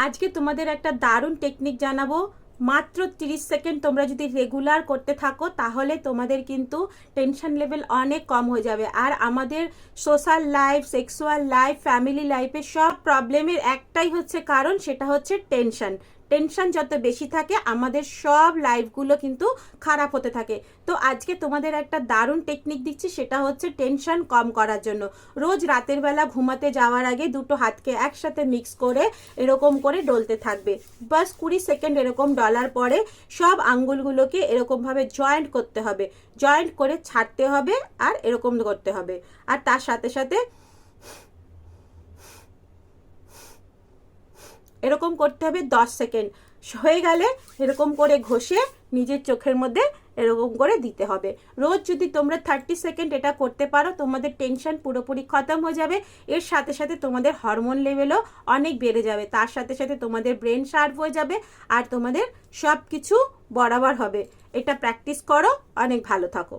আজকে তোমাদের একটা দারুণ টেকনিক জানাবো। মাত্র 30 সেকেন্ড তোমরা যদি রেগুলার করতে থাকো তাহলে তোমাদের কিন্তু টেনশন লেভেল অনেক কম হয়ে যাবে। আর আমাদের social life, sexual life, family লাইফে সব প্রবলেমের একটাই হচ্ছে কারণ, সেটা হচ্ছে টেনশন। টেনশন যত বেশি থাকে আমাদের সব লাইফগুলো কিন্তু খারাপ হতে থাকে। তো আজকে তোমাদের একটা দারুণ টেকনিক দিচ্ছি, সেটা হচ্ছে টেনশন কম করার জন্য। রোজ রাতের বেলা ঘুমাতে যাওয়ার আগে দুটো হাতকে একসাথে মিক্স করে এরকম করে ডলতে থাকবে। বাস 20 সেকেন্ড এরকম ডলার পরে সব আঙ্গুলগুলোকে এরকমভাবে জয়েন্ট করতে হবে, জয়েন্ট করে ছাড়তে হবে আর এরকম করতে হবে। আর তার সাথে সাথে এরকম করতে হবে 10 সেকেন্ড। হয়ে গেলে এরকম করে ঘষে নিজের চোখের মধ্যে এরকম করে দিতে হবে। রোজ যদি তোমরা 30 সেকেন্ড এটা করতে পারো তোমাদের টেনশন পুরোপুরি খতম হয়ে যাবে। এর সাথে সাথে তোমাদের হরমোন লেভেলও অনেক বেড়ে যাবে, তার সাথে সাথে তোমাদের ব্রেন শার্প হয়ে যাবে আর তোমাদের সব কিছু বরাবর হবে। এটা প্র্যাকটিস করো, অনেক ভালো থাকো।